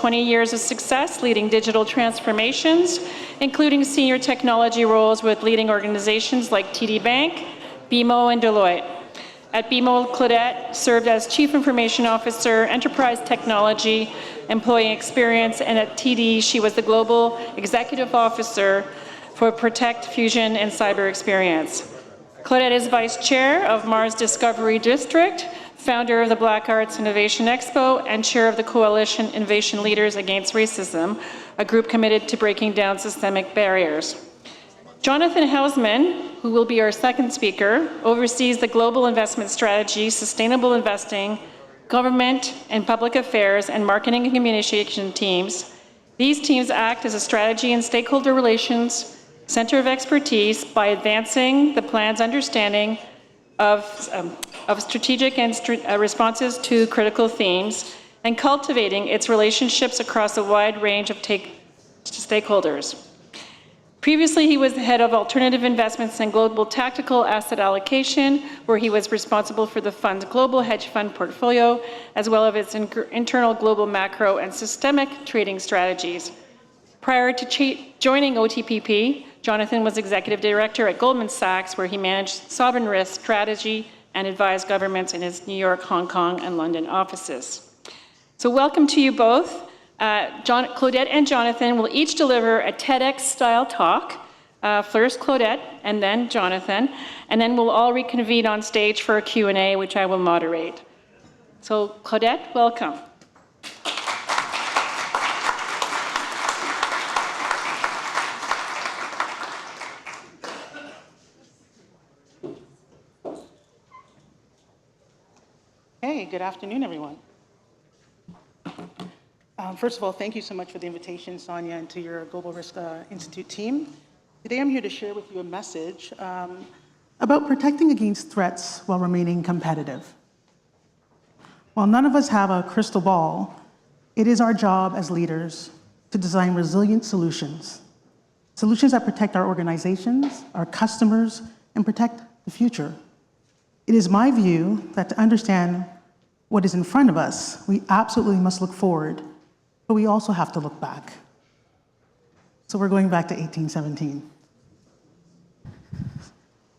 20 years of success leading digital transformations, including senior technology roles with leading organizations like TD Bank, BMO, and Deloitte. At BMO, Claudette served as Chief Information Officer, Enterprise Technology, Employee Experience, and at TD, she was the Global Executive Officer for Protect, Fusion, and Cyber Experience. Claudette is Vice Chair of Mars Discovery District, founder of the Black Arts Innovation Expo, and Chair of the Coalition Innovation Leaders Against Racism, a group committed to breaking down systemic barriers. Jonathan Hausman, who will be our second speaker, oversees the global investment strategy, sustainable investing, government and public affairs, and marketing and communication teams. These teams act as a strategy and stakeholder relations center of expertise by advancing the plan's understanding of strategic and responses to critical themes and cultivating its relationships across a wide range of stakeholders. Previously, he was the head of alternative investments and global tactical asset allocation, where he was responsible for the fund's global hedge fund portfolio, as well as its internal global macro and systemic trading strategies. Prior to joining OTPP, Jonathan was executive director at Goldman Sachs, where he managed sovereign risk strategy and advised governments in his New York, Hong Kong, and London offices. So welcome to you both. Claudette and Jonathan will each deliver a TEDx-style talk. First Claudette, and then Jonathan, and then we'll all reconvene on stage for a Q&A, which I will moderate. So Claudette, welcome. Hey, good afternoon, everyone. First of all, thank you so much for the invitation, Sonia, and to your Global Risk Institute team. Today I'm here to share with you a message about protecting against threats while remaining competitive. While none of us have a crystal ball, it is our job as leaders to design resilient solutions that protect our organizations, our customers, and protect the future. It is my view that to understand what is in front of us, we absolutely must look forward, but we also have to look back. So we're going back to 1817.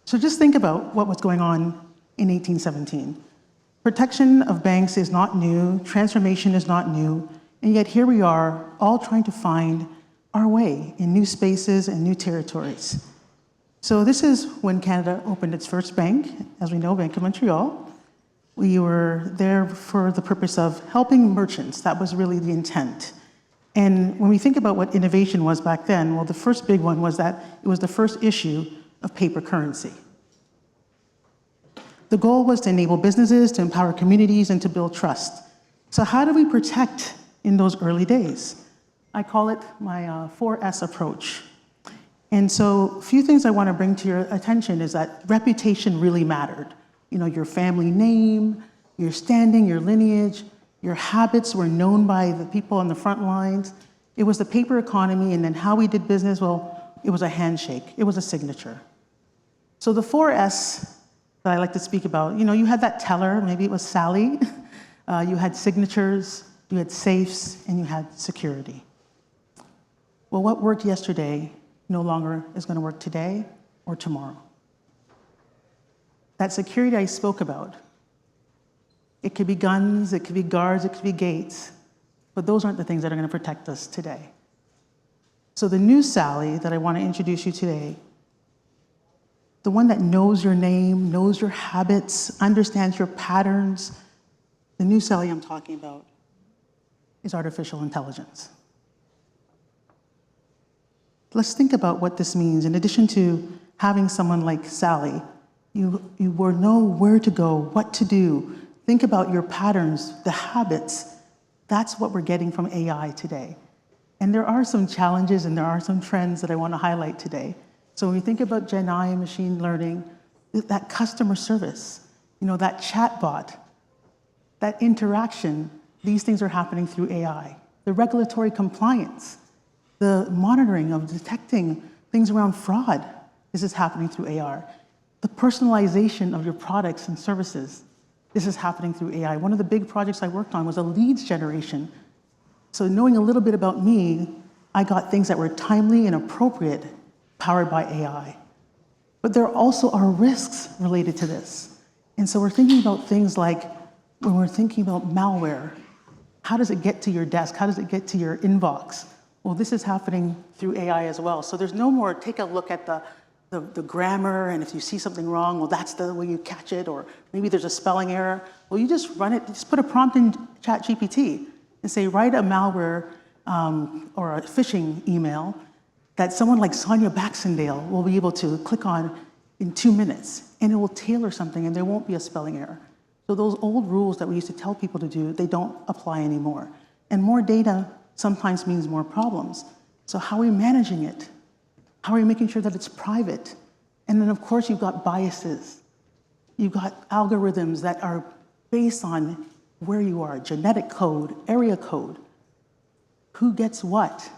So just think about what was going on in 1817. Protection of banks is not new, transformation is not new, and yet here we are, all trying to find our way in new spaces and new territories. So this is when Canada opened its first bank, as we know, Bank of Montreal. We were there for the purpose of helping merchants. That was really the intent. And when we think about what innovation was back then, well, the first big one was that it was the first issue of paper currency. The goal was to enable businesses, to empower communities, and to build trust. So how do we protect in those early days? I call it my 4S approach. And so a few things I want to bring to your attention is that reputation really mattered. You know, your family name, your standing, your lineage, your habits were known by the people on the front lines. It was the paper economy, and then how we did business, well, it was a handshake. It was a signature. So the 4S that I like to speak about, you know, you had that teller, maybe it was Sally. You had signatures, you had safes, and you had security. Well, what worked yesterday no longer is going to work today or tomorrow. That security I spoke about, it could be guns, it could be guards, it could be gates, but those aren't the things that are going to protect us today. So the new Sally that I want to introduce you today, the one that knows your name, knows your habits, understands your patterns, the new Sally I'm talking about is artificial intelligence. Let's think about what this means. In addition to having someone like Sally, you will know where to go, what to do. Think about your patterns, the habits. That's what we're getting from AI today. And there are some challenges and there are some trends that I want to highlight today. So when we think about Gen I and machine learning, that customer service, you know, that chatbot, that interaction, these things are happening through AI. The regulatory compliance, the monitoring of detecting things around fraud, this is happening through AI. The personalization of your products and services, this is happening through AI. One of the big projects I worked on was a leads generation So knowing a little bit about me, I got things that were timely and appropriate, powered by AI. But there also are risks related to this. And so we're thinking about things like, when we're thinking about malware, how does it get to your desk? How does it get to your inbox? Well, this is happening through AI as well. So there's no more take a look at the grammar, and if you see something wrong, well, that's the way you catch it, or maybe there's a spelling error. Well, you just run it, just put a prompt in ChatGPT and say, write a malware or a phishing email that someone like Sonia Baxendale will be able to click on in 2 minutes, and it will tailor something, and there won't be a spelling error. So those old rules that we used to tell people to do, they don't apply anymore. And more data sometimes means more problems. So how are we managing it? How are we making sure that it's private? And then, of course, you've got biases. You've got algorithms that are based on where you are, genetic code, area code. Who gets what?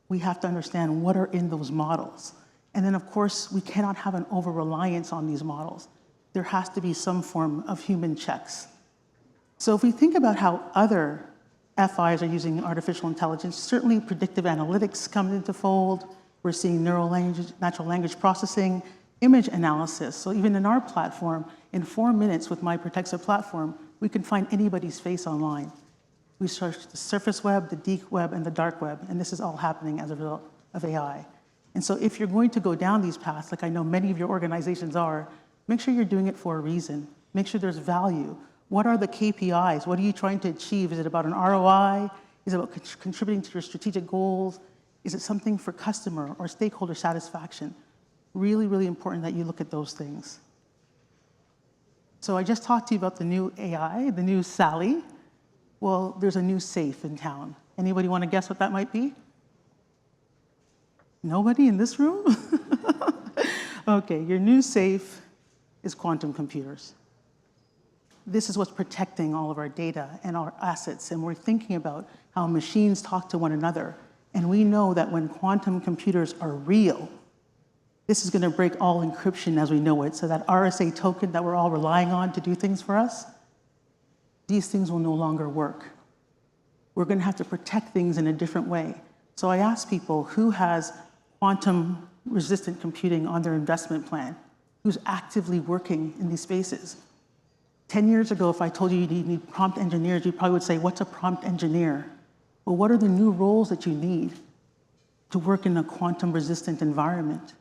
We have to understand what are in those models. And then, of course, we cannot have an over-reliance on these models. There has to be some form of human checks. So if we think about how other FIs are using artificial intelligence, certainly predictive analytics come into fold. We're seeing natural language processing, image analysis. So even in our platform, in 4 minutes with my Protexxa platform, we can find anybody's face online. We search the surface web, the deep web, and the dark web, and this is all happening as a result of AI. And so if you're going to go down these paths, like I know many of your organizations are, make sure you're doing it for a reason. Make sure there's value. What are the KPIs? What are you trying to achieve? Is it about an ROI? Is it about contributing to your strategic goals? Is it something for customer or stakeholder satisfaction? Really, really important that you look at those things. So I just talked to you about the new AI, the new Sally. Well, there's a new safe in town. Anybody want to guess what that might be? Nobody in this room? Okay, your new safe is quantum computers. This is what's protecting all of our data and our assets, and we're thinking about how machines talk to one another. And we know that when quantum computers are real, this is going to break all encryption as we know it, so that RSA token that we're all relying on to do things for us, these things will no longer work. We're going to have to protect things in a different way. So I ask people, who has quantum-resistant computing on their investment plan? Who's actively working in these spaces? 10 years ago, if I told you you need prompt engineers, you probably would say, what's a prompt engineer? Well, what are the new roles that you need to work in a quantum-resistant environment?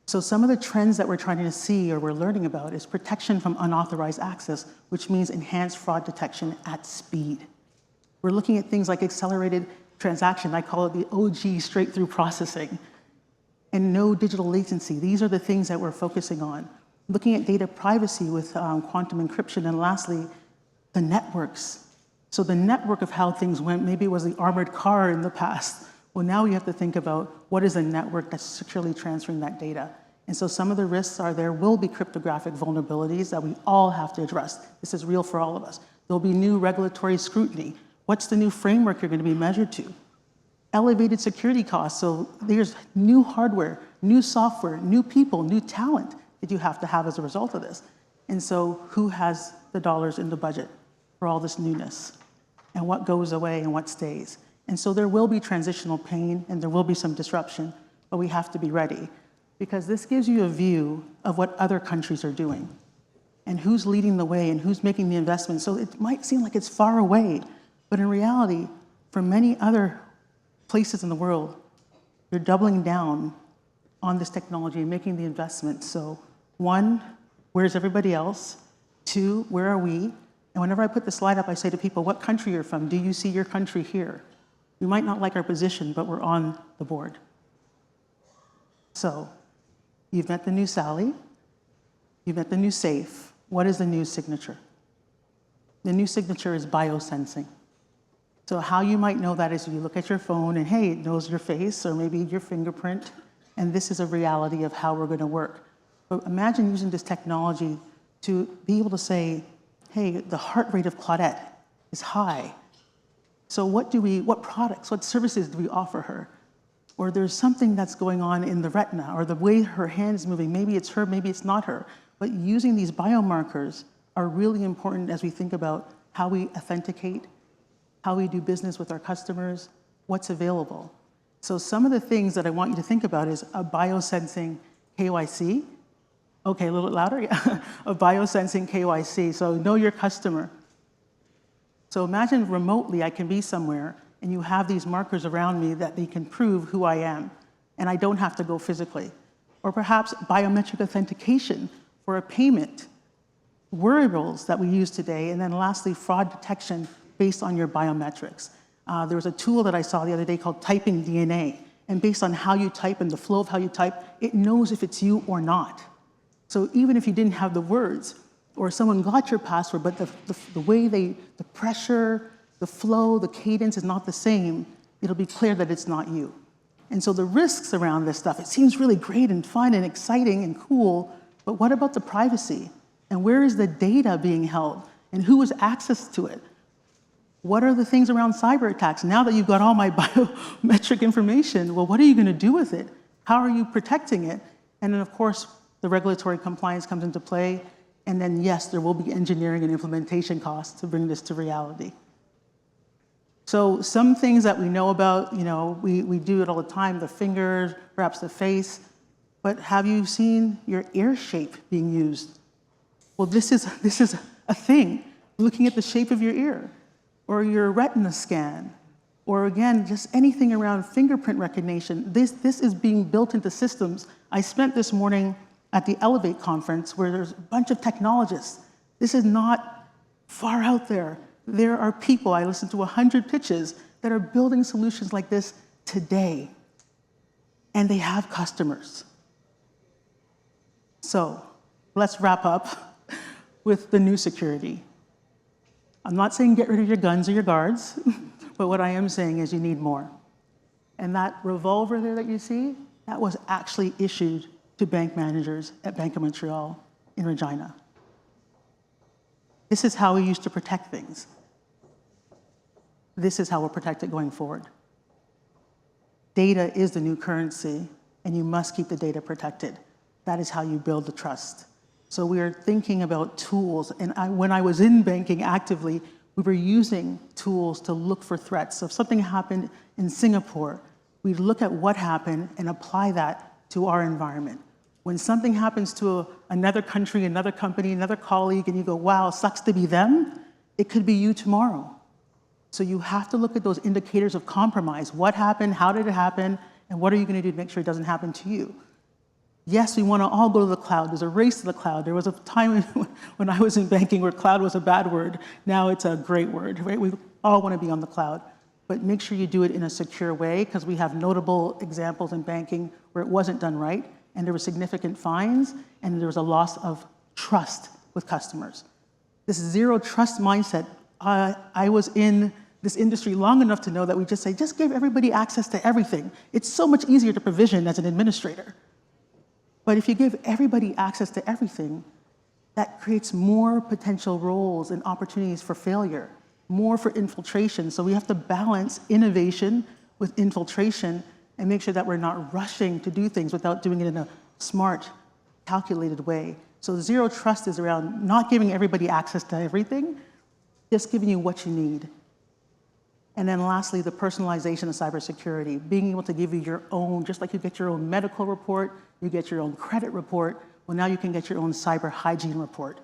So some of the trends that we're trying to see or we're learning about is protection from unauthorized access, which means enhanced fraud detection at speed. We're looking at things like accelerated transaction. I call it the OG straight-through processing. And no digital latency. These are the things that we're focusing on. Looking at data privacy with quantum encryption, and lastly, the networks. So the network of how things went, maybe it was the armored car in the past. Well, now we have to think about what is a network that's securely transferring that data. And so some of the risks are there will be cryptographic vulnerabilities that we all have to address. This is real for all of us. There'll be new regulatory scrutiny. What's the new framework you're going to be measured to? Elevated security costs. So there's new hardware, new software, new people, new talent that you have to have as a result of this. And so who has the dollars in the budget for all this newness? And what goes away and what stays? And so there will be transitional pain and there will be some disruption, but we have to be ready, because this gives you a view of what other countries are doing and who's leading the way and who's making the investment. So it might seem like it's far away, but in reality, for many other places in the world, you're doubling down on this technology and making the investment. So 1, where's everybody else? 2, where are we? And whenever I put the slide up, I say to people, what country you're from? Do you see your country here? You might not like our position, but we're on the board. So you've met the new Sally. You've met the new safe. What is the new signature? The new signature is biosensing. So how you might know that is you look at your phone and, hey, it knows your face or maybe your fingerprint, and this is a reality of how we're going to work. But imagine using this technology to be able to say, hey, the heart rate of Claudette is high. So what products, what services do we offer her? Or there's something that's going on in the retina, or the way her hand is moving. Maybe it's her, maybe it's not her. But using these biomarkers are really important as we think about how we authenticate how we do business with our customers, what's available. So some of the things that I want you to think about is a biosensing KYC. Okay, a little bit louder, yeah. A biosensing KYC, so know your customer. So imagine remotely I can be somewhere and you have these markers around me that they can prove who I am, and I don't have to go physically. Or perhaps biometric authentication for a payment, wearables that we use today, and then lastly, fraud detection based on your biometrics. There was a tool that I saw the other day called Typing DNA, and based on how you type and the flow of how you type, it knows if it's you or not. So even if you didn't have the words, or someone got your password, but the way the pressure, the flow, the cadence is not the same, it'll be clear that it's not you. And so the risks around this stuff, it seems really great and fun and exciting and cool, but what about the privacy? And where is the data being held? And who has access to it? What are the things around cyber attacks? Now that you've got all my biometric information, well, what are you going to do with it? How are you protecting it? And then, of course, the regulatory compliance comes into play. And then, yes, there will be engineering and implementation costs to bring this to reality. So some things that we know about, we do it all the time, the fingers, perhaps the face. But have you seen your ear shape being used? Well, this is a thing, looking at the shape of your ear, or your retina scan, or again, just anything around fingerprint recognition. This is being built into systems. I spent this morning at the Elevate conference where there's a bunch of technologists. This is not far out there. There are people, I listened to 100 pitches, that are building solutions like this today. And they have customers. So let's wrap up with the new security. I'm not saying get rid of your guns or your guards, but what I am saying is you need more. And that revolver there that you see, that was actually issued to bank managers at Bank of Montreal in Regina. This is how we used to protect things. This is how we'll protect it going forward. Data is the new currency, and you must keep the data protected. That is how you build the trust. So we are thinking about tools, and when I was in banking actively, we were using tools to look for threats. So if something happened in Singapore, we'd look at what happened and apply that to our environment. When something happens to another country, another company, another colleague, and you go, wow, sucks to be them, it could be you tomorrow. So you have to look at those indicators of compromise. What happened? How did it happen? And what are you going to do to make sure it doesn't happen to you? Yes, we want to all go to the cloud. There's a race to the cloud. There was a time when I was in banking where cloud was a bad word. Now it's a great word, right? We all want to be on the cloud. But make sure you do it in a secure way, because we have notable examples in banking where it wasn't done right, and there were significant fines, and there was a loss of trust with customers. This zero trust mindset, I was in this industry long enough to know that we just say, just give everybody access to everything. It's so much easier to provision as an administrator. But if you give everybody access to everything, that creates more potential roles and opportunities for failure, more for infiltration. So we have to balance innovation with infiltration and make sure that we're not rushing to do things without doing it in a smart, calculated way. So zero trust is around not giving everybody access to everything, just giving you what you need. And then lastly, the personalization of cybersecurity, being able to give you your own, just like you get your own medical report, you get your own credit report, well, now you can get your own cyber hygiene report.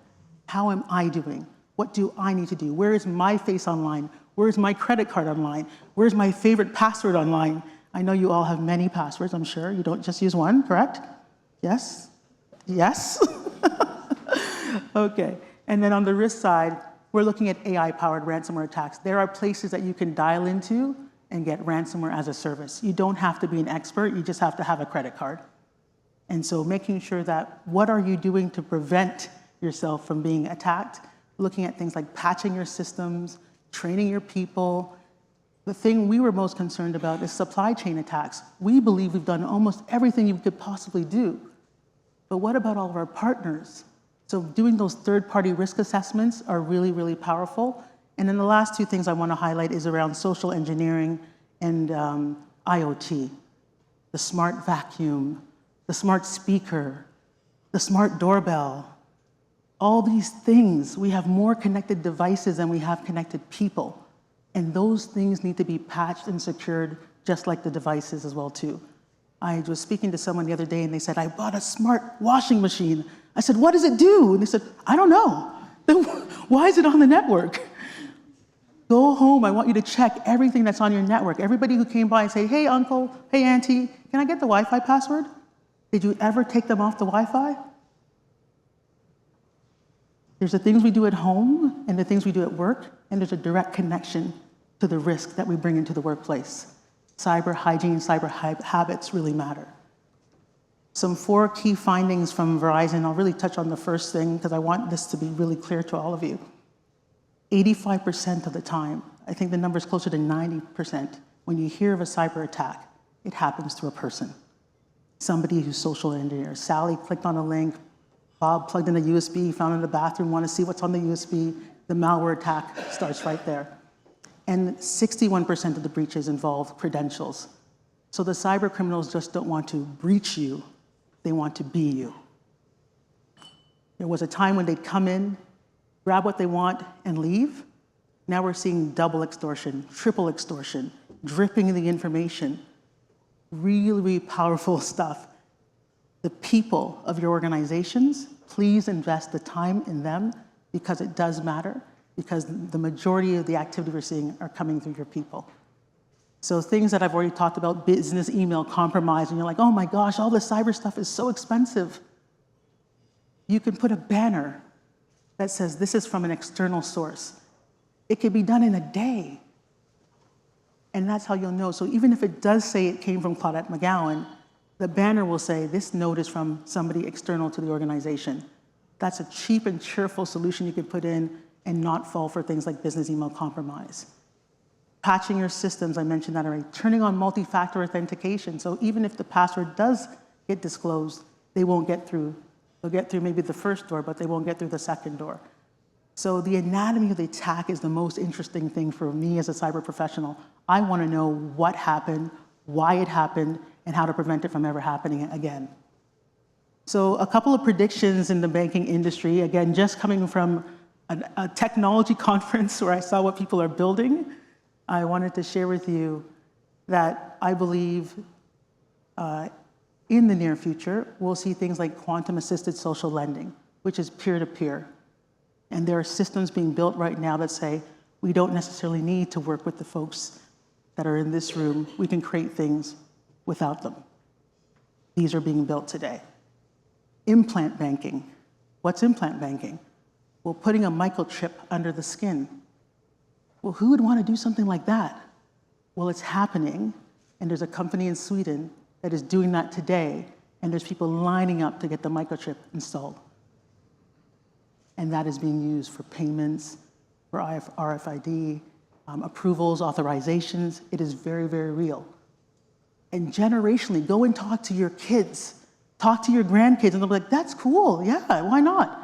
How am I doing? What do I need to do? Where is my face online? Where's my credit card online? Where's my favorite password online? I know you all have many passwords, I'm sure. You don't just use one, correct? Yes? Yes? Okay. And then on the risk side, we're looking at AI-powered ransomware attacks. There are places that you can dial into and get ransomware as a service. You don't have to be an expert, you just have to have a credit card. And so making sure that what are you doing to prevent yourself from being attacked, looking at things like patching your systems, training your people. The thing we were most concerned about is supply chain attacks. We believe we've done almost everything you could possibly do. But what about all of our partners? So doing those third-party risk assessments are really, really powerful. And then the last two things I want to highlight is around social engineering and IoT. The smart vacuum, the smart speaker, the smart doorbell. All these things, we have more connected devices than we have connected people. And those things need to be patched and secured just like the devices as well too. I was speaking to someone the other day and they said, I bought a smart washing machine. I said, what does it do? And they said, I don't know. Then why is it on the network? Go home, I want you to check everything that's on your network. Everybody who came by and say, hey uncle, hey auntie, can I get the Wi-Fi password? Did you ever take them off the Wi-Fi? There's the things we do at home and the things we do at work, and there's a direct connection to the risk that we bring into the workplace. Cyber hygiene, cyber habits really matter. Some 4 key findings from Verizon. I'll really touch on the first thing because I want this to be really clear to all of you. 85% of the time, I think the number is closer to 90%, when you hear of a cyber attack, it happens to a person. Somebody who's social engineer. Sally clicked on a link, Bob plugged in a USB, found in the bathroom, want to see what's on the USB, the malware attack starts right there. And 61% of the breaches involve credentials. So the cyber criminals just don't want to breach you, they want to be you. There was a time when they'd come in, grab what they want, and leave. Now we're seeing double extortion, triple extortion, dripping the information. Really, really powerful stuff. The people of your organizations, please invest the time in them because it does matter, because the majority of the activity we're seeing are coming through your people. So things that I've already talked about, business email compromise, and you're like, oh my gosh, all this cyber stuff is so expensive. You can put a banner that says this is from an external source. It can be done in a day. And that's how you'll know. So even if it does say it came from Claudette McGowan, the banner will say this note is from somebody external to the organization. That's a cheap and cheerful solution you can put in and not fall for things like business email compromise. Patching your systems, I mentioned that already. Turning on multi-factor authentication. So even if the password does get disclosed, they won't get through. They'll get through maybe the first door, but they won't get through the second door. So the anatomy of the attack is the most interesting thing for me as a cyber professional. I want to know what happened, why it happened, and how to prevent it from ever happening again. So a couple of predictions in the banking industry, again, just coming from a technology conference where I saw what people are building, I wanted to share with you that I believe in the near future, we'll see things like quantum-assisted social lending, which is peer-to-peer. And there are systems being built right now that say, we don't necessarily need to work with the folks that are in this room. We can create things without them. These are being built today. Implant banking. What's implant banking? Well, putting a microchip under the skin. Well, who would want to do something like that? Well, it's happening, and there's a company in Sweden that is doing that today, and there's people lining up to get the microchip installed. And that is being used for payments, for RFID, approvals, authorizations. It is very, very real. And generationally, go and talk to your kids, talk to your grandkids, and they'll be like, that's cool, yeah, why not?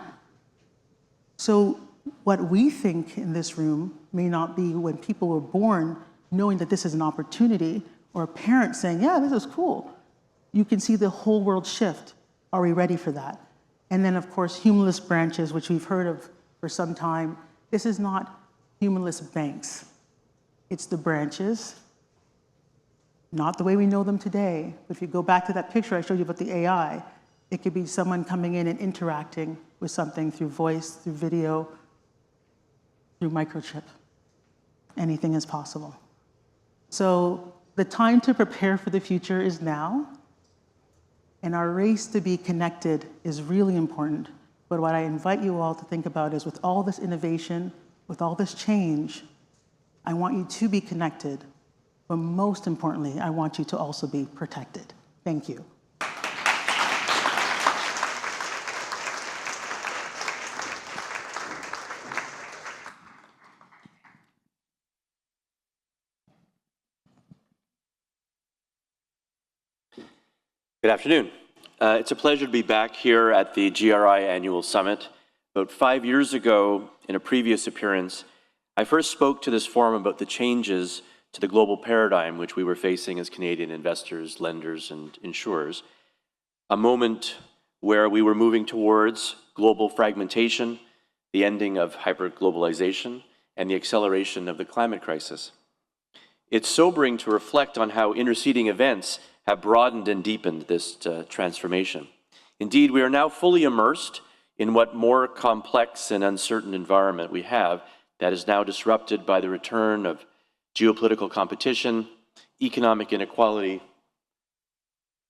So what we think in this room may not be when people were born knowing that this is an opportunity, or a parent saying, yeah, this is cool. You can see the whole world shift. Are we ready for that? And then, of course, humanless branches, which we've heard of for some time. This is not humanless banks. It's the branches, not the way we know them today. But if you go back to that picture I showed you about the AI, it could be someone coming in and interacting with something through voice, through video, through microchip. Anything is possible. So the time to prepare for the future is now. And our race to be connected is really important. But what I invite you all to think about is with all this innovation, with all this change, I want you to be connected. But most importantly, I want you to also be protected. Thank you. Good afternoon. It's a pleasure to be back here at the GRI Annual Summit. About 5 years ago, in a previous appearance, I first spoke to this forum about the changes to the global paradigm which we were facing as Canadian investors, lenders, and insurers. A moment where we were moving towards global fragmentation, the ending of hyper-globalization, and the acceleration of the climate crisis. It's sobering to reflect on how interceding events have broadened and deepened this transformation. Indeed, we are now fully immersed in what more complex and uncertain environment we have that is now disrupted by the return of geopolitical competition, economic inequality,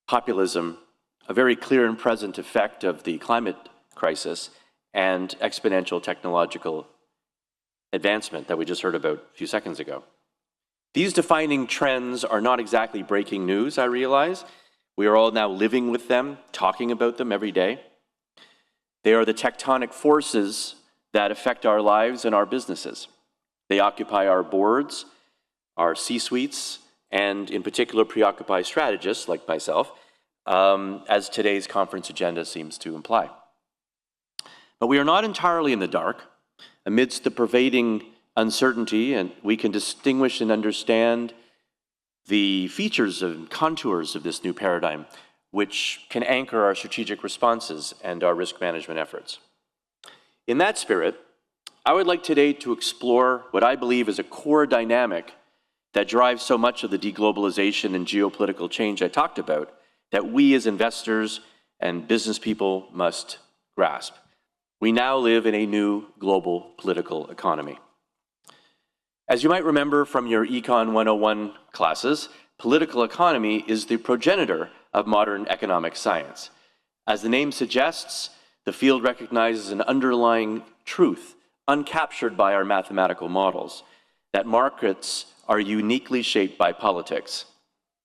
populism, a very clear and present effect of the climate crisis, and exponential technological advancement that we just heard about a few seconds ago. These defining trends are not exactly breaking news, I realize. We are all now living with them, talking about them every day. They are the tectonic forces that affect our lives and our businesses. They occupy our boards, our C-suites, and in particular preoccupy strategists like myself, as today's conference agenda seems to imply. But we are not entirely in the dark. Amidst the pervading uncertainty, and we can distinguish and understand the features and contours of this new paradigm, which can anchor our strategic responses and our risk management efforts. In that spirit, I would like today to explore what I believe is a core dynamic that drives so much of the deglobalization and geopolitical change I talked about, that we as investors and business people must grasp. We now live in a new global political economy. As you might remember from your Econ 101 classes, political economy is the progenitor of modern economic science. As the name suggests, the field recognizes an underlying truth uncaptured by our mathematical models, that markets are uniquely shaped by politics,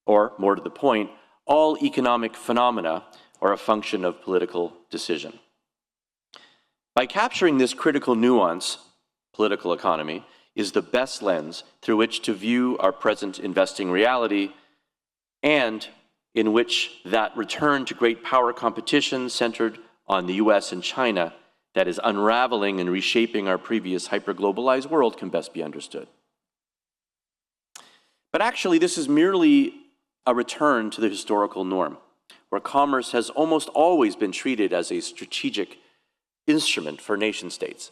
or more to the point, all economic phenomena are a function of political decision. By capturing this critical nuance, political economy is the best lens through which to view our present investing reality, and in which that return to great power competition centered on the US and China that is unraveling and reshaping our previous hyper-globalized world can best be understood. But actually, this is merely a return to the historical norm, where commerce has almost always been treated as a strategic instrument for nation states.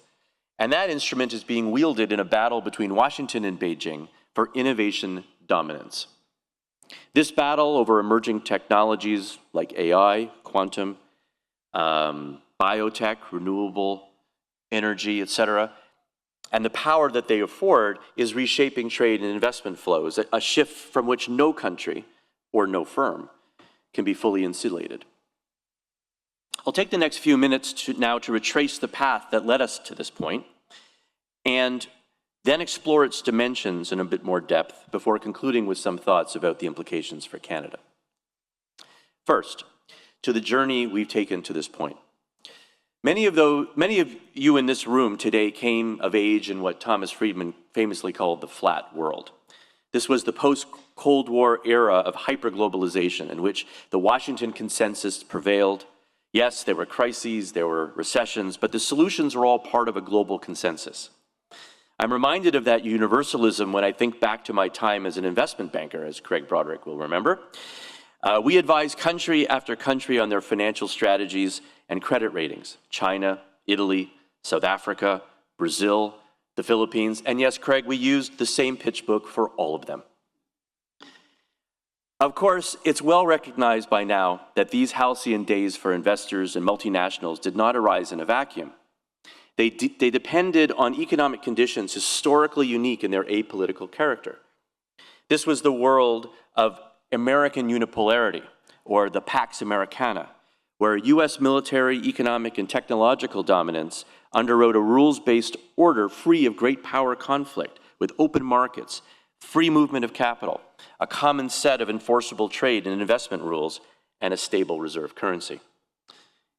And that instrument is being wielded in a battle between Washington and Beijing for innovation dominance. This battle over emerging technologies like AI, quantum, biotech, renewable energy, etc., and the power that they afford is reshaping trade and investment flows, a shift from which no country or no firm can be fully insulated. I'll take the next few minutes now to retrace the path that led us to this point, and then explore its dimensions in a bit more depth before concluding with some thoughts about the implications for Canada. First, to the journey we've taken to this point. Many of you in this room today came of age in what Thomas Friedman famously called the flat world. This was the post-Cold War era of hyperglobalization in which the Washington consensus prevailed. Yes, there were crises, there were recessions, but the solutions were all part of a global consensus. I'm reminded of that universalism when I think back to my time as an investment banker, as Craig Broderick will remember. We advised country after country on their financial strategies and credit ratings. China, Italy, South Africa, Brazil, the Philippines, and yes, Craig, we used the same pitch book for all of them. Of course, it's well recognized by now that these halcyon days for investors and multinationals did not arise in a vacuum. They depended on economic conditions historically unique in their apolitical character. This was the world of American unipolarity, or the Pax Americana, where US military, economic, and technological dominance underwrote a rules-based order free of great power conflict, with open markets, free movement of capital, a common set of enforceable trade and investment rules, and a stable reserve currency.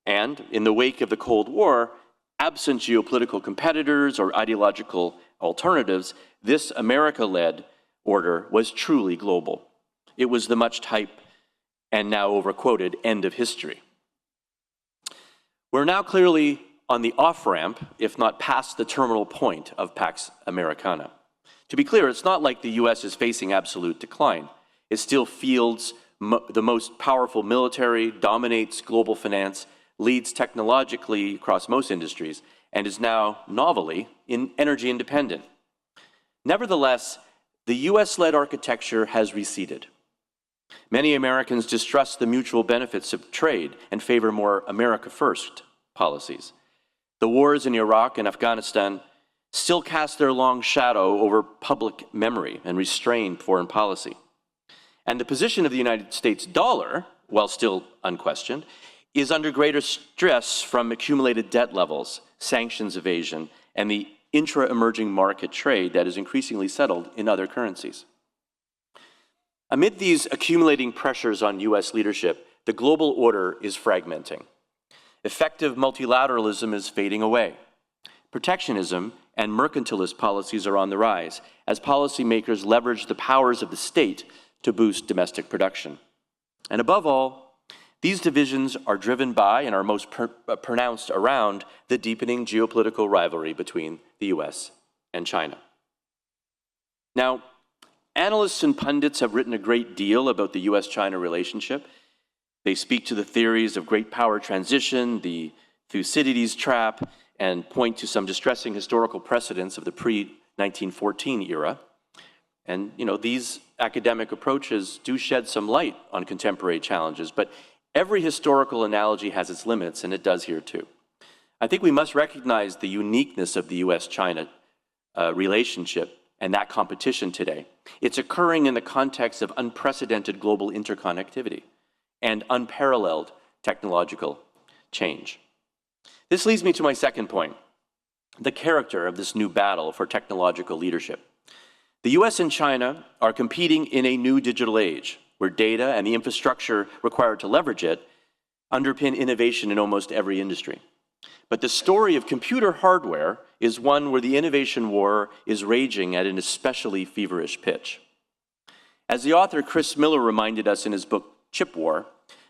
And in the wake of the Cold War, absent geopolitical competitors or ideological alternatives, this America-led order was truly global. It was the much hyped and now overquoted end of history. We're now clearly on the off-ramp, if not past the terminal point of Pax Americana. To be clear, it's not like the US is facing absolute decline. It still fields the most powerful military, dominates global finance, leads technologically across most industries, and is now novelly energy independent, Nevertheless, the US-led architecture has receded. Many Americans distrust the mutual benefits of trade and favor more America-first policies. The wars in Iraq and Afghanistan still cast their long shadow over public memory and restrain foreign policy. And the position of the United States dollar, while still unquestioned, is under greater stress from accumulated debt levels, sanctions evasion, and the intra-emerging market trade that is increasingly settled in other currencies. Amid these accumulating pressures on US leadership, the global order is fragmenting. Effective multilateralism is fading away. Protectionism and mercantilist policies are on the rise as policymakers leverage the powers of the state to boost domestic production. And above all, these divisions are driven by and are most pronounced around the deepening geopolitical rivalry between the US and China. Now, analysts and pundits have written a great deal about the US-China relationship. They speak to the theories of great power transition, the Thucydides trap, and point to some distressing historical precedents of the pre-1914 era. And these academic approaches do shed some light on contemporary challenges, but every historical analogy has its limits, and it does here too. I think we must recognize the uniqueness of the US-China relationship and that competition today. It's occurring in the context of unprecedented global interconnectivity and unparalleled technological change. This leads me to my second point, the character of this new battle for technological leadership. The US and China are competing in a new digital age, where data and the infrastructure required to leverage it underpin innovation in almost every industry. But the story of computer hardware is one where the innovation war is raging at an especially feverish pitch. As the author Chris Miller reminded us in his book, Chip War,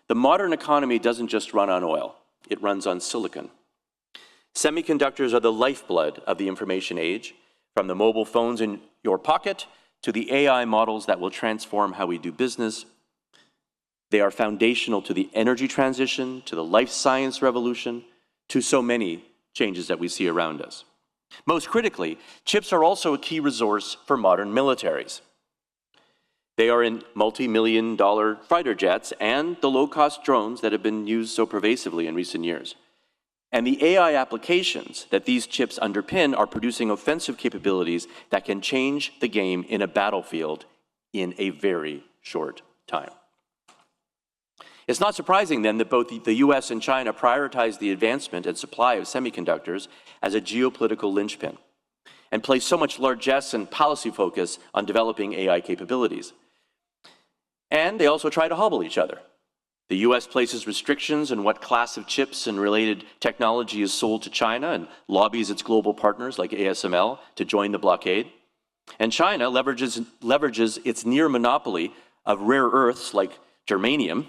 the modern economy doesn't just run on oil, it runs on silicon. Semiconductors are the lifeblood of the information age, from the mobile phones in your pocket to the AI models that will transform how we do business. They are foundational to the energy transition, to the life science revolution, to so many changes that we see around us. Most critically, chips are also a key resource for modern militaries. They are in multi-million-dollar fighter jets and the low-cost drones that have been used so pervasively in recent years. And the AI applications that these chips underpin are producing offensive capabilities that can change the game in a battlefield in a very short time. It's not surprising then that both the US and China prioritize the advancement and supply of semiconductors as a geopolitical linchpin and place so much largesse and policy focus on developing AI capabilities. And they also try to hobble each other. The US places restrictions on what class of chips and related technology is sold to China and lobbies its global partners like ASML to join the blockade. And China leverages its near monopoly of rare earths like germanium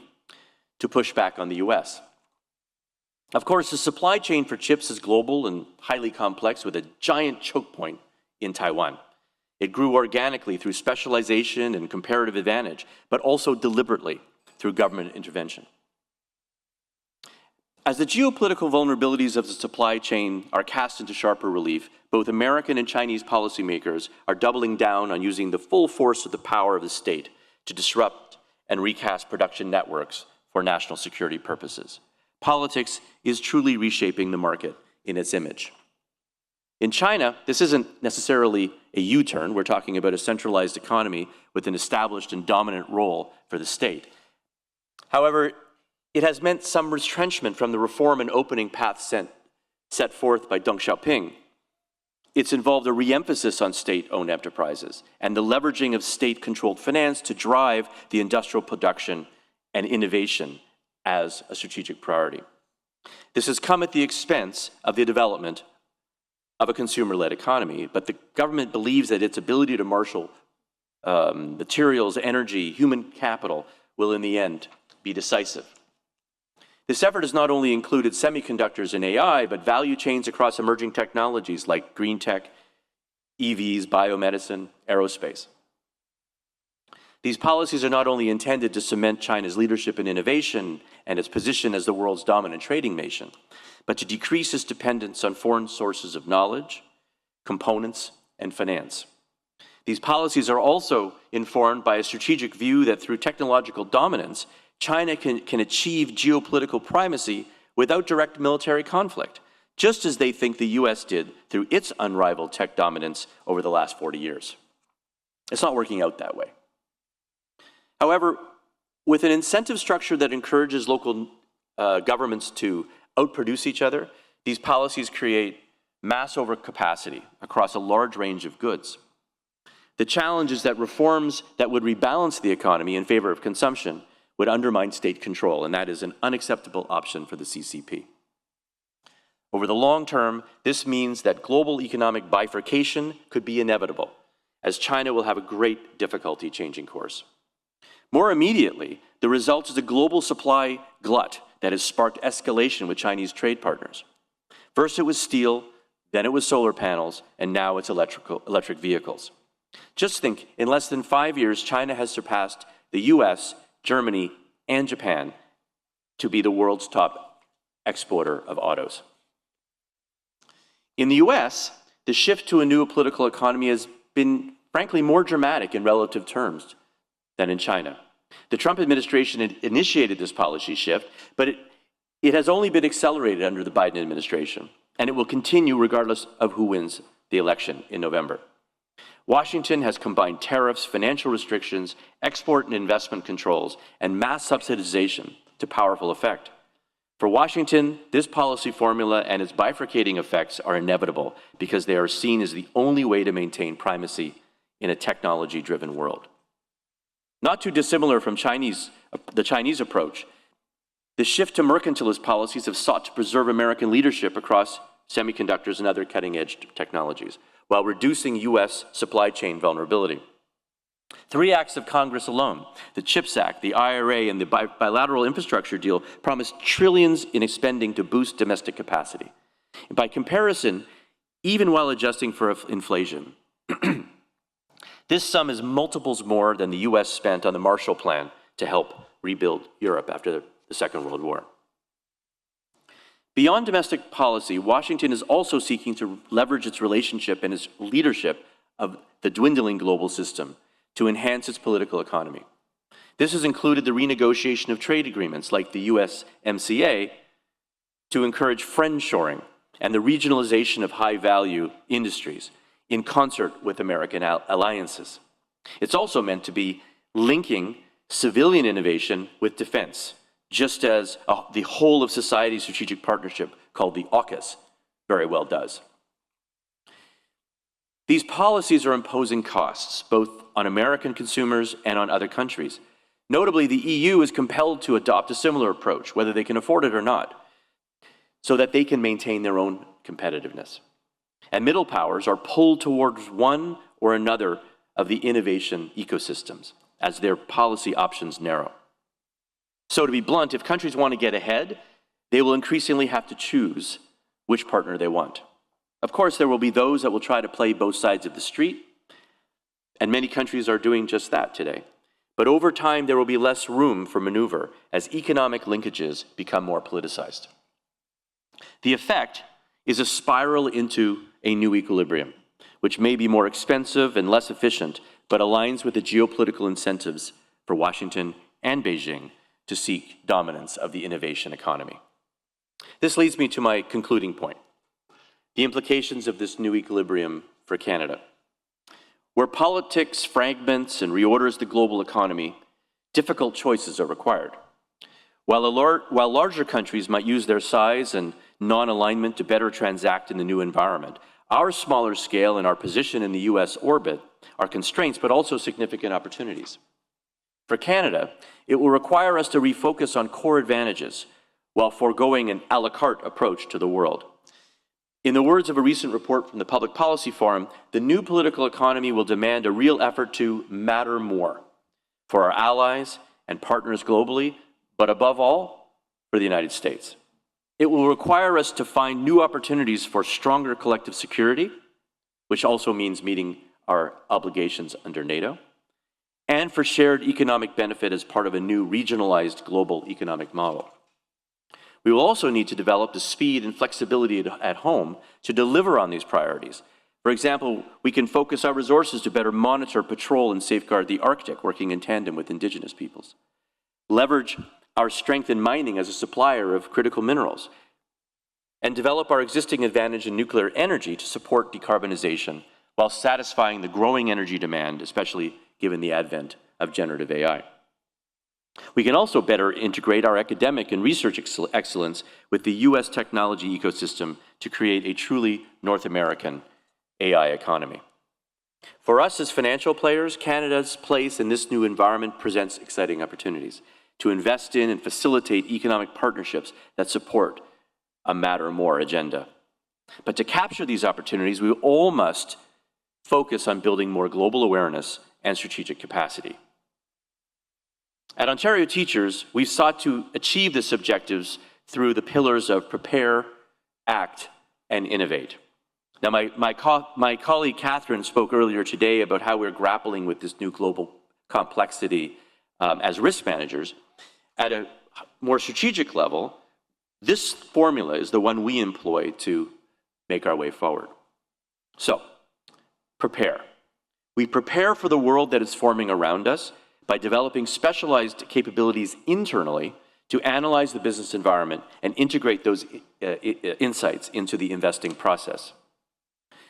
to push back on the US. Of course, the supply chain for chips is global and highly complex with a giant choke point in Taiwan. It grew organically through specialization and comparative advantage, but also deliberately through government intervention. As the geopolitical vulnerabilities of the supply chain are cast into sharper relief, both American and Chinese policymakers are doubling down on using the full force of the power of the state to disrupt and recast production networks for national security purposes. Politics is truly reshaping the market in its image. In China, this isn't necessarily a U-turn. We're talking about a centralized economy with an established and dominant role for the state. However, it has meant some retrenchment from the reform and opening path set forth by Deng Xiaoping. It's involved a re-emphasis on state-owned enterprises and the leveraging of state-controlled finance to drive the industrial production and innovation as a strategic priority. This has come at the expense of the development of a consumer-led economy, but the government believes that its ability to marshal materials, energy, human capital will in the end be decisive. This effort has not only included semiconductors and AI, but value chains across emerging technologies like green tech, EVs, biomedicine, aerospace. These policies are not only intended to cement China's leadership in innovation and its position as the world's dominant trading nation, but to decrease its dependence on foreign sources of knowledge, components, and finance. These policies are also informed by a strategic view that through technological dominance, China can achieve geopolitical primacy without direct military conflict, just as they think the US did through its unrivaled tech dominance over the last 40 years. It's not working out that way. However, with an incentive structure that encourages local governments to outproduce each other, these policies create mass overcapacity across a large range of goods. The challenge is that reforms that would rebalance the economy in favor of consumption would undermine state control, and that is an unacceptable option for the CCP. Over the long term, this means that global economic bifurcation could be inevitable, as China will have a great difficulty changing course. More immediately, the result is a global supply glut that has sparked escalation with Chinese trade partners. First it was steel, then it was solar panels, and now it's electric vehicles. Just think, in less than 5 years, China has surpassed the US, Germany, and Japan to be the world's top exporter of autos. In the US, the shift to a new political economy has been, frankly, more dramatic in relative terms than in China. The Trump administration had initiated this policy shift, but it has only been accelerated under the Biden administration, and it will continue regardless of who wins the election in November. Washington has combined tariffs, financial restrictions, export and investment controls, and mass subsidization to powerful effect. For Washington, this policy formula and its bifurcating effects are inevitable because they are seen as the only way to maintain primacy in a technology-driven world. Not too dissimilar from the Chinese approach, the shift to mercantilist policies have sought to preserve American leadership across semiconductors and other cutting-edge technologies, while reducing US supply chain vulnerability. 3 acts of Congress alone, the CHIPS Act, the IRA, and the bilateral infrastructure deal, promised trillions in spending to boost domestic capacity. And by comparison, even while adjusting for inflation, this sum is multiples more than the US spent on the Marshall Plan to help rebuild Europe after the Second World War. Beyond domestic policy, Washington is also seeking to leverage its relationship and its leadership of the dwindling global system to enhance its political economy. This has included the renegotiation of trade agreements like the USMCA to encourage friendshoring and the regionalization of high-value industries in concert with American alliances. It's also meant to be linking civilian innovation with defense, just as the whole of society strategic partnership called the AUKUS very well does. These policies are imposing costs, both on American consumers and on other countries. Notably, the EU is compelled to adopt a similar approach, whether they can afford it or not, so that they can maintain their own competitiveness. And middle powers are pulled towards one or another of the innovation ecosystems as their policy options narrow. So to be blunt, if countries want to get ahead, they will increasingly have to choose which partner they want. Of course, there will be those that will try to play both sides of the street, and many countries are doing just that today. But over time, there will be less room for maneuver as economic linkages become more politicized. The effect is a spiral into a new equilibrium, which may be more expensive and less efficient, but aligns with the geopolitical incentives for Washington and Beijing to seek dominance of the innovation economy. This leads me to my concluding point, the implications of this new equilibrium for Canada. Where politics fragments and reorders the global economy, difficult choices are required. While larger countries might use their size and non-alignment to better transact in the new environment, our smaller scale and our position in the US orbit are constraints, but also significant opportunities. For Canada, it will require us to refocus on core advantages while foregoing an a la carte approach to the world. In the words of a recent report from the Public Policy Forum, the new political economy will demand a real effort to matter more for our allies and partners globally, but above all, for the United States. It will require us to find new opportunities for stronger collective security, which also means meeting our obligations under NATO, and for shared economic benefit as part of a new regionalized global economic model. We will also need to develop the speed and flexibility at home to deliver on these priorities. For example, we can focus our resources to better monitor, patrol, and safeguard the Arctic, working in tandem with Indigenous peoples. Leverage our strength in mining as a supplier of critical minerals, and develop our existing advantage in nuclear energy to support decarbonization while satisfying the growing energy demand, especially given the advent of generative AI. We can also better integrate our academic and research excellence with the US technology ecosystem to create a truly North American AI economy. For us as financial players, Canada's place in this new environment presents exciting opportunities to invest in and facilitate economic partnerships that support a Matter More agenda. But to capture these opportunities, we all must focus on building more global awareness and strategic capacity. At Ontario Teachers, we've sought to achieve these objectives through the pillars of prepare, act, and innovate. Now, my colleague Catherine spoke earlier today about how we're grappling with this new global complexity as risk managers. At a more strategic level, this formula is the one we employ to make our way forward. So, prepare. We prepare for the world that is forming around us by developing specialized capabilities internally to analyze the business environment and integrate those insights into the investing process.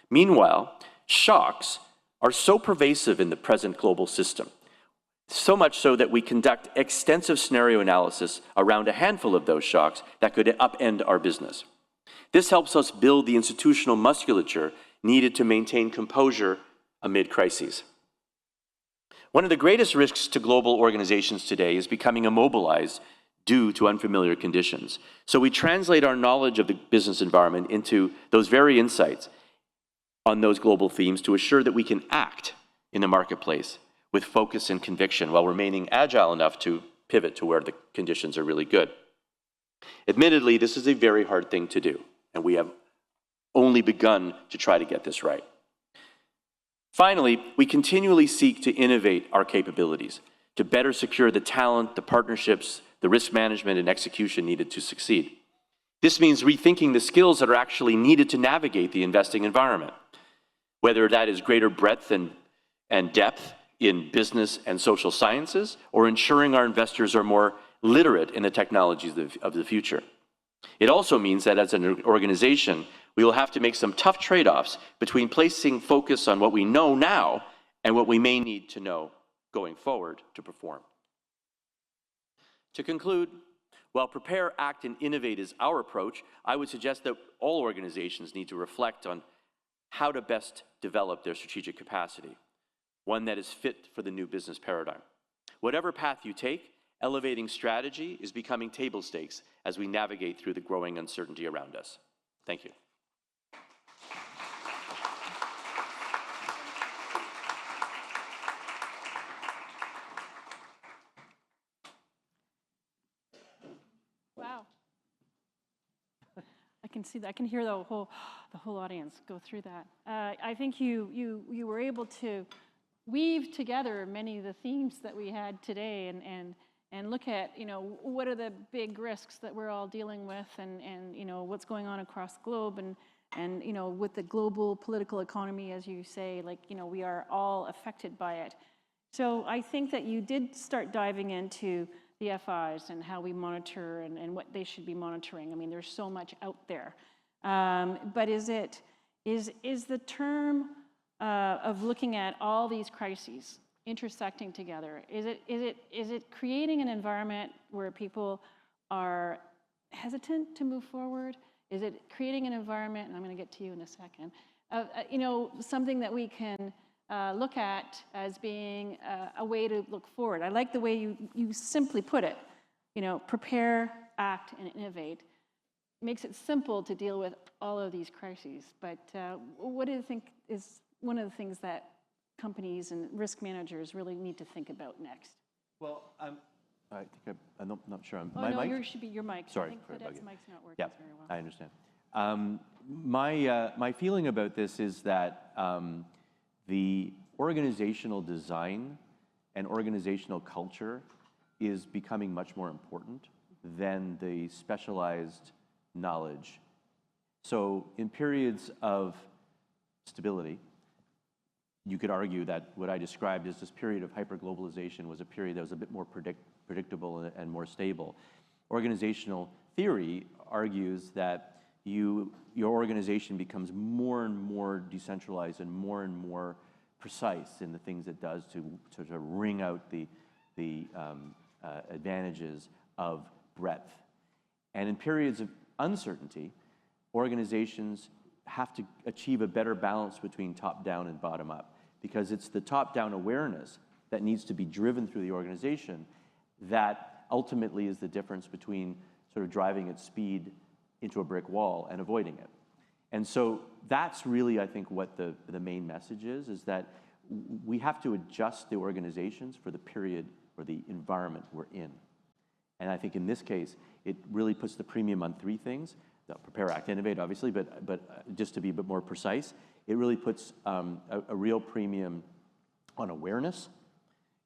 Meanwhile, shocks are so pervasive in the present global system, so much so that we conduct extensive scenario analysis around a handful of those shocks that could upend our business. This helps us build the institutional musculature needed to maintain composure amid crises. One of the greatest risks to global organizations today is becoming immobilized due to unfamiliar conditions. So we translate our knowledge of the business environment into those very insights on those global themes to assure that we can act in the marketplace with focus and conviction while remaining agile enough to pivot to where the conditions are really good. Admittedly, this is a very hard thing to do, and we have only begun to try to get this right. Finally, we continually seek to innovate our capabilities to better secure the talent, the partnerships, the risk management, and execution needed to succeed. This means rethinking the skills that are actually needed to navigate the investing environment, whether that is greater breadth and depth in business and social sciences, or ensuring our investors are more literate in the technologies of the future. It also means that as an organization, we will have to make some tough trade-offs between placing focus on what we know now and what we may need to know going forward to perform. To conclude, while prepare, act, and innovate is our approach, I would suggest that all organizations need to reflect on how to best develop their strategic capacity, one that is fit for the new business paradigm. Whatever path you take, elevating strategy is becoming table stakes as we navigate through the growing uncertainty around us. Thank you. Wow. I can see that. I can hear the whole audience go through that. I think you were able to weave together many of the themes that we had today and look at, what are the big risks that we're all dealing with and what's going on across the globe and with the global political economy, as you say, we are all affected by it. So I think that you did start diving into the FIs and how we monitor and what they should be monitoring. I mean, there's so much out there. But is the term of looking at all these crises intersecting together, is it creating an environment where people are hesitant to move forward? Is it creating an environment, and I'm going to get to you in a second, something that we can look at as being a way to look forward? I like the way you simply put it, prepare, act, and innovate. It makes it simple to deal with all of these crises. But what do you think is one of the things that companies and risk managers really need to think about next? Well, I think I'm not sure. My mic? Yours should be your mic. Sorry. I think Claudette's mic's not working very well. I understand. My feeling about this is that the organizational design and organizational culture is becoming much more important than the specialized knowledge. So in periods of stability. You could argue that what I described as this period of hyperglobalization was a period that was a bit more predictable and more stable. Organizational theory argues that your organization becomes more and more decentralized and more precise in the things it does to wring out the advantages of breadth. And in periods of uncertainty, organizations have to achieve a better balance between top-down and bottom-up, because it's the top-down awareness that needs to be driven through the organization that ultimately is the difference between sort of driving at speed into a brick wall and avoiding it. And so that's really, I think, what the main message is that we have to adjust the organizations for the period or the environment we're in. And I think in this case, it really puts the premium on three things. Prepare, act, innovate, obviously, but just to be a bit more precise, it really puts a real premium on awareness.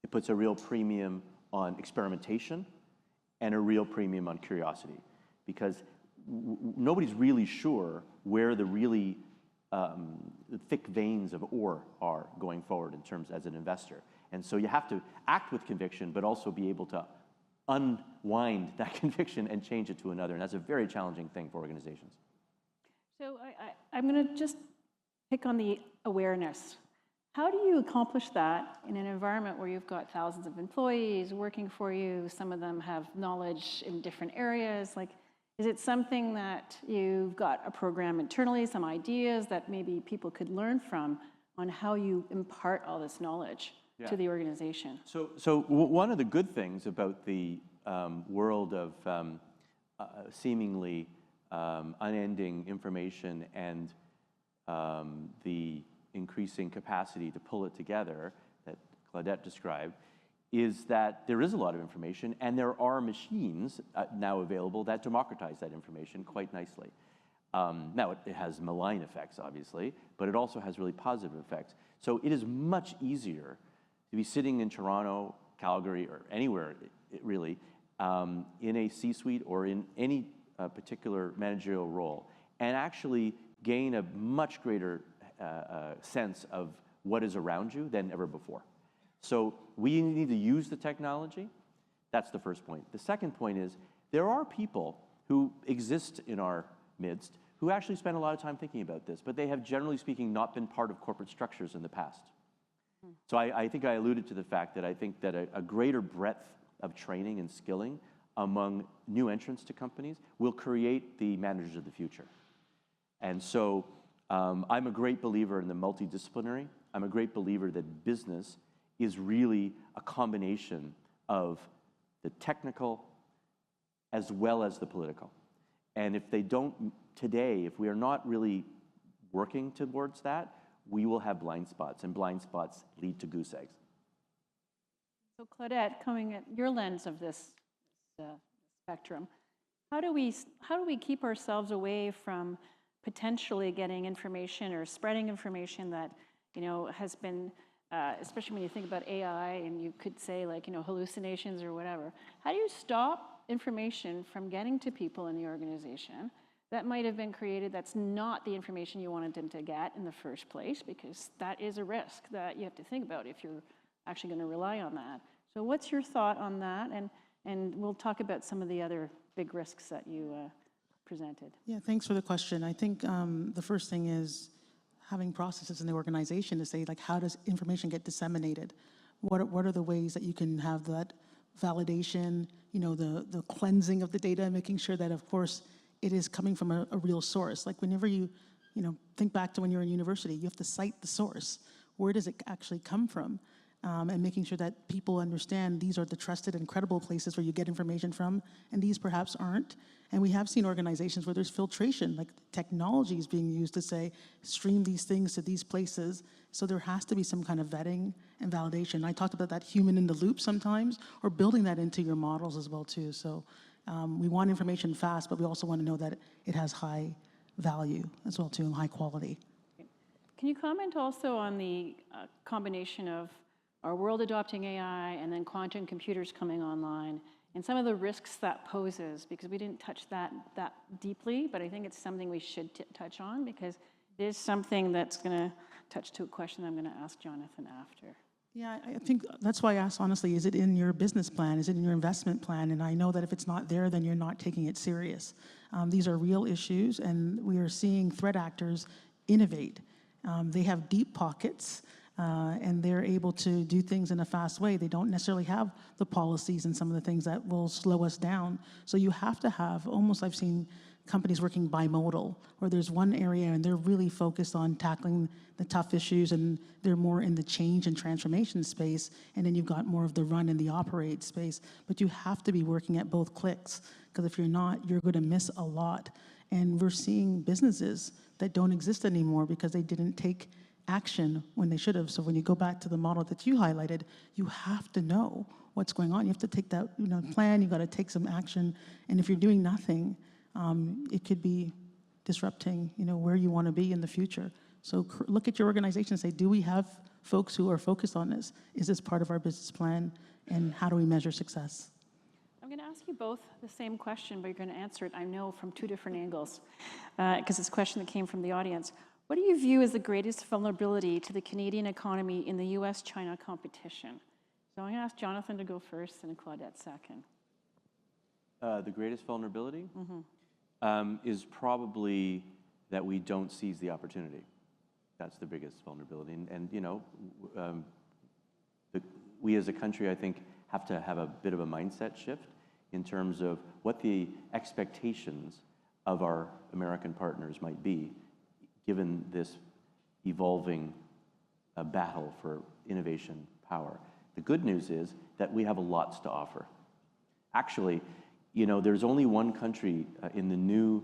It puts a real premium on experimentation and a real premium on curiosity, because nobody's really sure where the really thick veins of ore are going forward in terms as an investor. And so you have to act with conviction, but also be able to unwind that conviction and change it to another. And that's a very challenging thing for organizations. So I'm going to just pick on the awareness. How do you accomplish that in an environment where you've got thousands of employees working for you? Some of them have knowledge in different areas. Like, is it something that you've got a program internally, some ideas that maybe people could learn from on how you impart all this knowledge to the organization? So one of the good things about the world of seemingly unending information and the increasing capacity to pull it together that Claudette described is that there is a lot of information, and there are machines now available that democratize that information quite nicely. Now, it has malign effects, obviously, but it also has really positive effects. So it is much easier to be sitting in Toronto, Calgary, or anywhere, really, in a C-suite or in any particular managerial role, and actually gain a much greater sense of what is around you than ever before. So we need to use the technology. That's the first point. The second point is there are people who exist in our midst who actually spend a lot of time thinking about this, but they have, generally speaking, not been part of corporate structures in the past. So I think I alluded to the fact that I think that a greater breadth of training and skilling among new entrants to companies will create the managers of the future. And so I'm a great believer in the multidisciplinary. I'm a great believer that business is really a combination of the technical as well as the political. And if they don't today, if we are not really working towards that, we will have blind spots, and blind spots lead to goose eggs. So Claudette, coming at your lens of this spectrum, how do we keep ourselves away from potentially getting information or spreading information that, you know, has been, especially when you think about AI and you could say, like, you know, hallucinations or whatever. How do you stop information from getting to people in the organization that might have been created that's not the information you wanted them to get in the first place? Because that is a risk that you have to think about if you're actually going to rely on that. So what's your thought on that? And we'll talk about some of the other big risks that you presented. Yeah, thanks for the question. I think the first thing is having processes in the organization to say, like, how does information get disseminated? What are the ways that you can have that validation, you know, the cleansing of the data, making sure that, of course, it is coming from a real source. Like, whenever you think back to when you're in university, you have to cite the source. Where does it actually come from? And making sure that people understand these are the trusted and credible places where you get information from, and these perhaps aren't. And we have seen organizations where there's filtration, like technology is being used to say, stream these things to these places. So there has to be some kind of vetting and validation. I talked about that human in the loop sometimes, or building that into your models as well too. So we want information fast, but we also want to know that it has high value as well too, and high quality. Can you comment also on the combination of our world adopting AI and then quantum computers coming online and some of the risks that poses? Because we didn't touch that deeply, but I think it's something we should touch on, because It is something that's going to touch to a question I'm going to ask Jonathan after. Yeah, I think that's why I asked honestly, is it in your business plan? Is it in your investment plan? And I know that if it's not there, then you're not taking it serious. These are real issues, and we are seeing threat actors innovate. They have deep pockets, and they're able to do things in a fast way. They don't necessarily have the policies and some of the things that will slow us down. So you have to have, almost I've seen companies working bimodal, where there's one area and they're really focused on tackling the tough issues, and they're more in the change and transformation space, and then you've got more of the run and the operate space. But you have to be working at both clicks, because if you're not, you're going to miss a lot. And we're seeing businesses that don't exist anymore because they didn't take action when they should have. So when you go back to the model that you highlighted, you have to know what's going on. You have to take that plan, you've got to take some action. And if you're doing nothing, it could be disrupting where you want to be in the future. So look at your organization and say, do we have folks who are focused on this? Is this part of our business plan? And how do we measure success? I'm going to ask you both the same question, but you're going to answer it, I know, from two different angles, because it's a question that came from the audience. What do you view as the greatest vulnerability to the Canadian economy in the US-China competition? So I'm going to ask Jonathan to go first and Claudette second. The greatest vulnerability is probably that we don't seize the opportunity. That's the biggest vulnerability. And we as a country, I think, have to have a bit of a mindset shift in terms of what the expectations of our American partners might be, given this evolving battle for innovation power. The good news is that we have lots to offer. Actually, there's only one country in the new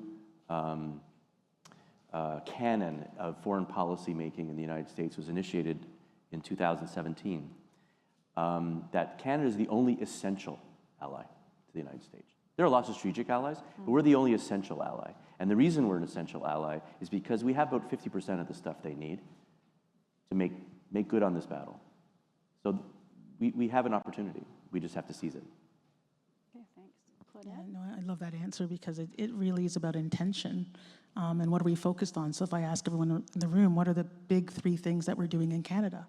canon of foreign policy making in the United States. Was initiated in 2017. That Canada is the only essential ally to the United States. There are lots of strategic allies, but we're the only essential ally. And the reason we're an essential ally is because we have about 50% of the stuff they need to make good on this battle. So we have an opportunity. We just have to seize it. Okay, thanks. Claudette? Yeah, no, I love that answer, because it really is about intention, and what are we focused on. So if I ask everyone in the room, what are the big three things that we're doing in Canada?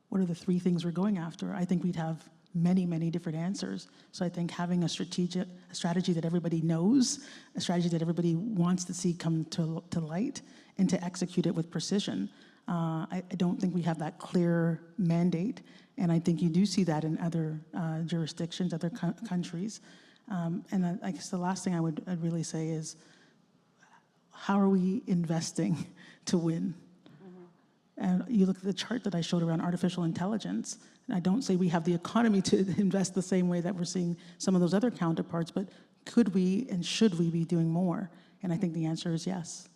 What are the three things we're going after? I think we'd have many, many different answers. So I think having a strategy that everybody knows, a strategy that everybody wants to see come to light, and to execute it with precision. I don't think we have that clear mandate, and I think you do see that in other jurisdictions, other countries. And I guess the last thing I'd really say is, how are we investing to win? And you look at the chart that I showed around artificial intelligence, and I don't say we have the economy to invest the same way that we're seeing some of those other counterparts, but could we and should we be doing more? And I think the answer is yes.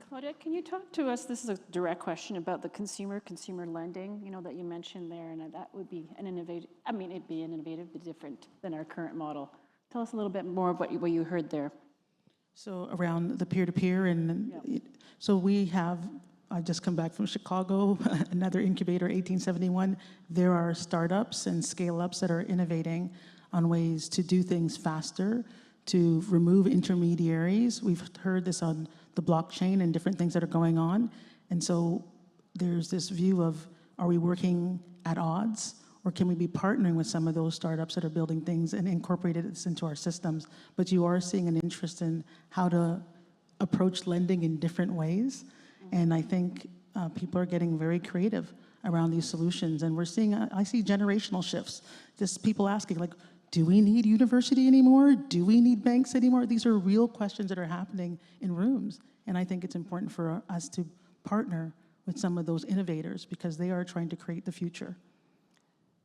Claudette, can you talk to us, this is a direct question, about the consumer lending, that you mentioned there, and that would be an innovative, it'd be an innovative, but different than our current model. Tell us a little bit more about what you heard there. So around the peer-to-peer, and so we have, I just come back from Chicago, another incubator, 1871. There are startups and scale-ups that are innovating on ways to do things faster, to remove intermediaries. We've heard this on the blockchain and different things that are going on. And so there's this view of, are we working at odds, or can we be partnering with some of those startups that are building things and incorporated this into our systems? But you are seeing an interest in how to approach lending in different ways. And I think people are getting very creative around these solutions. And we're seeing, I see generational shifts. Just people asking, like, do we need university anymore? Do we need banks anymore? These are real questions that are happening in rooms. And I think it's important for us to partner with some of those innovators, because they are trying to create the future.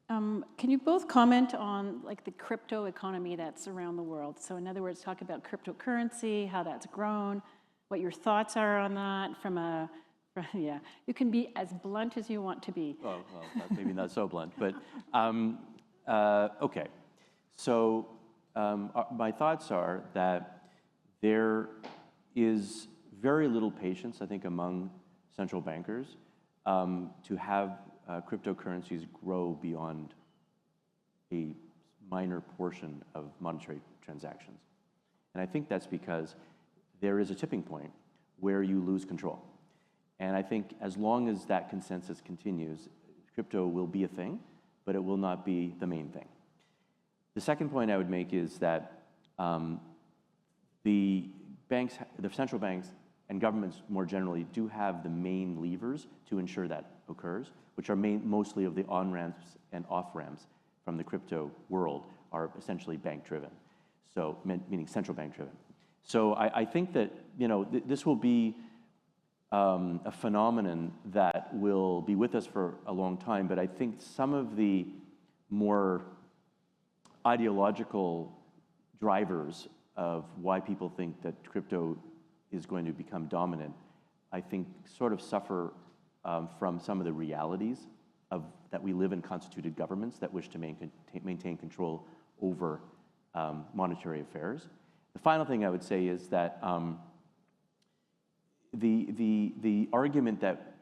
Can you both comment on the crypto economy that's around the world? So in other words, talk about cryptocurrency, how that's grown, what your thoughts are on that you can be as blunt as you want to be. Well, maybe not so blunt, but okay. So my thoughts are that there is very little patience, I think, among central bankers to have cryptocurrencies grow beyond a minor portion of monetary transactions. And I think that's because there is a tipping point where you lose control. And I think as long as that consensus continues, crypto will be a thing, but it will not be the main thing. The second point I would make is that the central banks and governments more generally do have the main levers to ensure that occurs, which are mostly of the on-ramps and off-ramps from the crypto world are essentially bank-driven, so meaning central bank-driven. So I think that this will be a phenomenon that will be with us for a long time, but I think some of the more ideological drivers of why people think that crypto is going to become dominant, I think sort of suffer from some of the realities of that we live in constituted governments that wish to maintain control over monetary affairs. The final thing I would say is that the argument that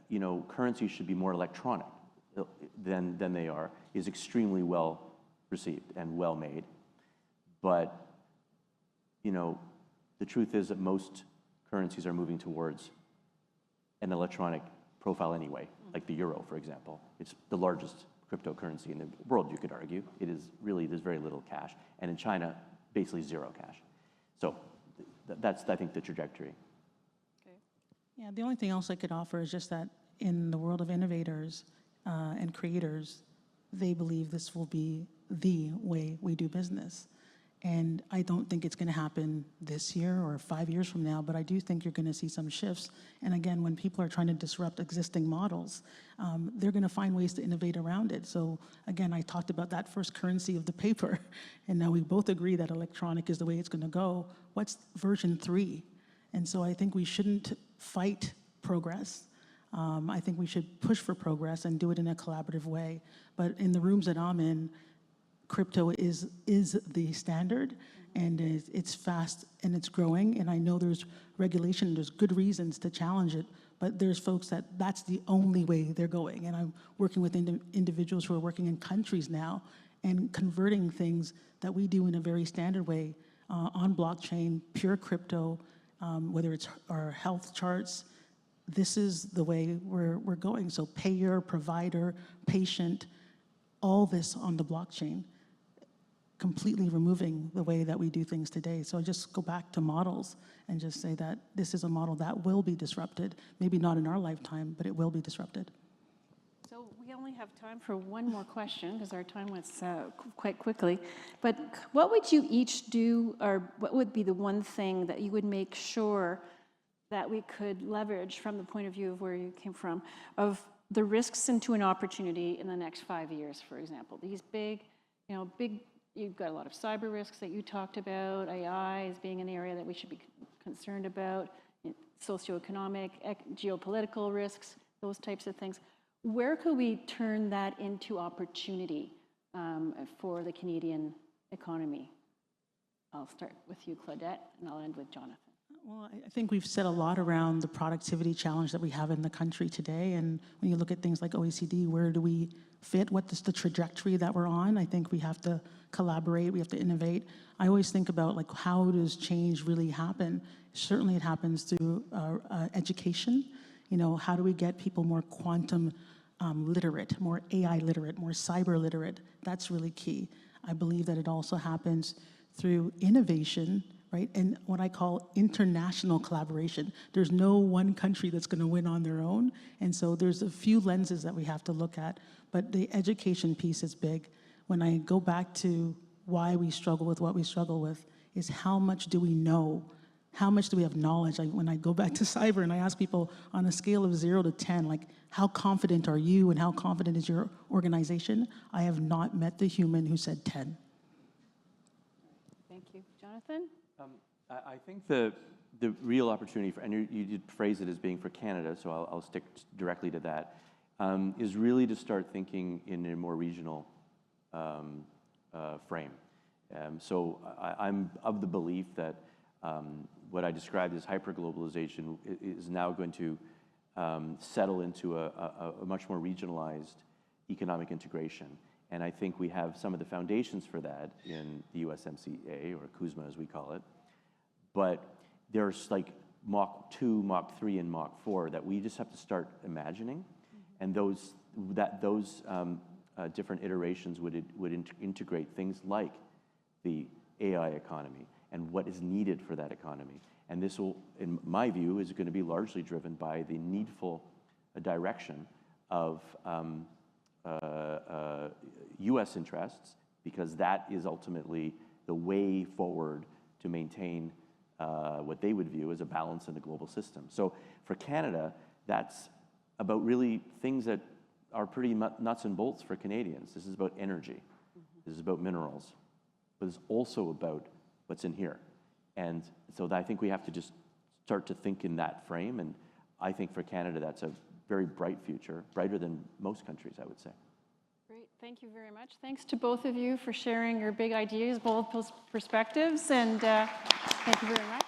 currencies should be more electronic than they are is extremely well received and well made, but the truth is that most currencies are moving towards an electronic profile anyway, like the euro, for example. It's the largest cryptocurrency in the world, you could argue. It is really, there's very little cash, and in China, basically zero cash. So that's, I think, the trajectory. Yeah, the only thing else I could offer is just that in the world of innovators and creators, they believe this will be the way we do business. And I don't think it's going to happen this year or 5 years from now, but I do think you're going to see some shifts. And again, when people are trying to disrupt existing models, they're going to find ways to innovate around it. So again, I talked about that first currency of the paper, and now we both agree that electronic is the way it's going to go. What's version 3? And so I think we shouldn't fight progress. I think we should push for progress and do it in a collaborative way. But in the rooms that I'm in, crypto is the standard, and it's fast and it's growing. And I know there's regulation, there's good reasons to challenge it, but there's folks that's the only way they're going. And I'm working with individuals who are working in countries now and converting things that we do in a very standard way on blockchain, pure crypto, whether it's our health charts. This is the way we're going. So payer, provider, patient, all this on the blockchain, completely removing the way that we do things today. So I just go back to models and just say that this is a model that will be disrupted. Maybe not in our lifetime, but it will be disrupted. So we only have time for one more question because our time went quite quickly. But what would you each do, or what would be the one thing that you would make sure that we could leverage from the point of view of where you came from, of the risks into an opportunity in the next 5 years, for example? These big, you've got a lot of cyber risks that you talked about, AI as being an area that we should be concerned about, socioeconomic, geopolitical risks, those types of things. Where could we turn that into opportunity for the Canadian economy? I'll start with you, Claudette, and I'll end with Jonathan. Well, I think we've said a lot around the productivity challenge that we have in the country today. And when you look at things like OECD, where do we fit? What is the trajectory that we're on? I think we have to collaborate, we have to innovate. I always think about how does change really happen? Certainly it happens through education. How do we get people more quantum literate, more AI literate, more cyber literate? That's really key. I believe that it also happens through innovation, right? And what I call international collaboration. There's no one country that's going to win on their own. And so there's a few lenses that we have to look at, but the education piece is big. When I go back to why we struggle with what we struggle with, is how much do we know? How much do we have knowledge? When I go back to cyber and I ask people on a scale of 0 to 10, how confident are you and how confident is your organization? I have not met the human who said 10. Thank you. Jonathan? I think the real opportunity and you did phrase it as being for Canada, so I'll stick directly to that, is really to start thinking in a more regional frame. So I'm of the belief that what I described as hyperglobalization is now going to settle into a much more regionalized economic integration. And I think we have some of the foundations for that in the USMCA, or CUSMA as we call it. But there's Mach 2, Mach 3, and Mach 4 that we just have to start imagining, and those different iterations would integrate things like the AI economy and what is needed for that economy. And this will, in my view, is going to be largely driven by the needful direction of US interests, because that is ultimately the way forward to maintain what they would view as a balance in the global system. So for Canada, that's about really things that are pretty nuts and bolts for Canadians. This is about energy. This is about minerals. But it's also about what's in here. And so I think we have to just start to think in that frame. And I think for Canada, that's a very bright future, brighter than most countries, I would say. Great, thank you very much. Thanks to both of you for sharing your big ideas, both perspectives, and thank you very much.